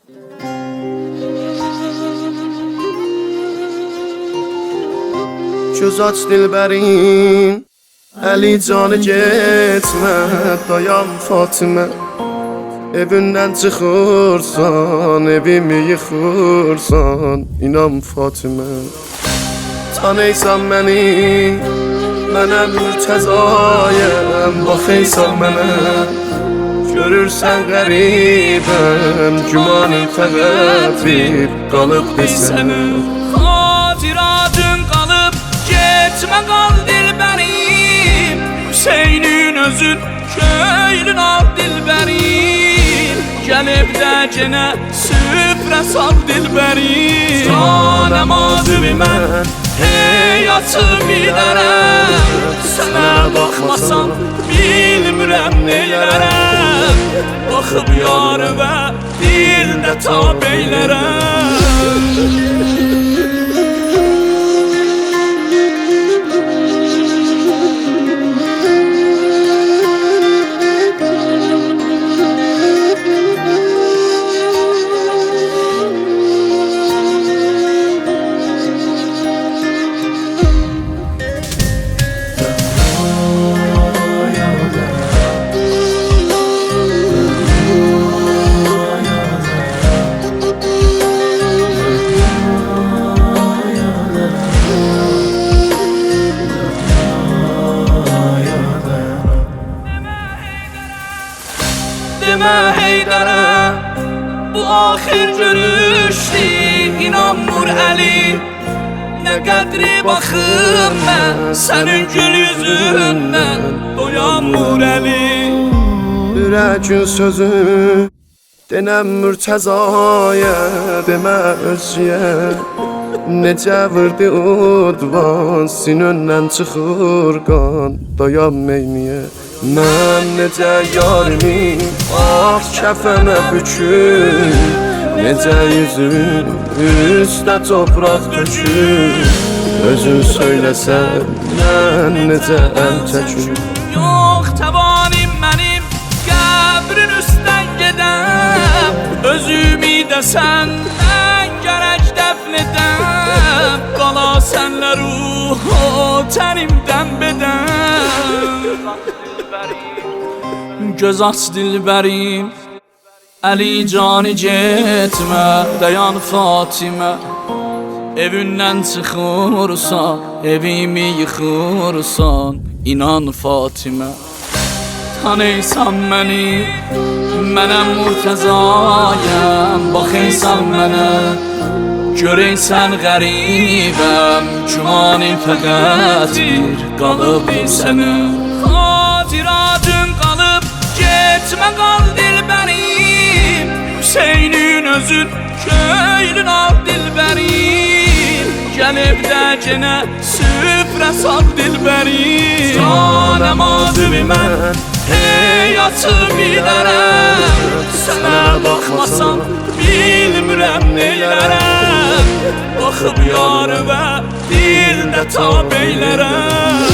Göz aç dilbərin, əli canı getmə, dayan Fatimə. Evindən çıxırsan, evimi yıxırsan, inan Fatimə. Tanıysan məni, mənəm Mürtəzayəm, baxıysan mənə. Görürsən qəribəm, gümanın fəqət bir qalıbdır sənə. Xatiratın qalıb, getmə qal dilbərim, Hüseynin özün, köylün al dilbərim. Gəl evdə genə süfrə sal dilbərim. Canəm azimi mən, həyatım bilərəm, sənə baxmasam bilmirəm neylərəm. Baxıb yarıma dildə tab eylərəm. Demə Heydərə, bu axir görüşdür, inanmır Əli. Nə qədri baxım mən, sənin gül yüzündən, doyanmır Əli. Ürəkin sözü, denəm Mürtəzaya, demə özcüyə. Necə vırdı udvan, sinöndən çıxır qan, dayan meyniyə. Mən necə yarimi ah kəfənə bükür, necə yüzün üstə topraq dökür. Özün söyləsən mən necə əl çəkir. Yox təvanim mənim qəbrin üstdən gedəm, özümü desən mən gərək dəfn edəm. Qala sənlə ruhu tənimdən bedəm. Göz aç dilbərim, Əli canı getmə, dayan Fatimə. Evindən çıxırsan, evimi yıxırsan, inan Fatimə. Tanıysan məni, mənəm Mürtəzayəm, baxıysan mənə. Görəysən qəribəm, gümanın fəqət bir qalıbdır sənə. Xatiratın qalıb, getmə qal dilbərim, Hüseynin özün, köylün al dilbərim. Gəl evdə genə süfrə sal dilbərim. Canəm azimi mən, həyatım bilərəm, sənə baxmasam bilmirəm neylərəm. Baxıb yarıma dildə tab eylərəm.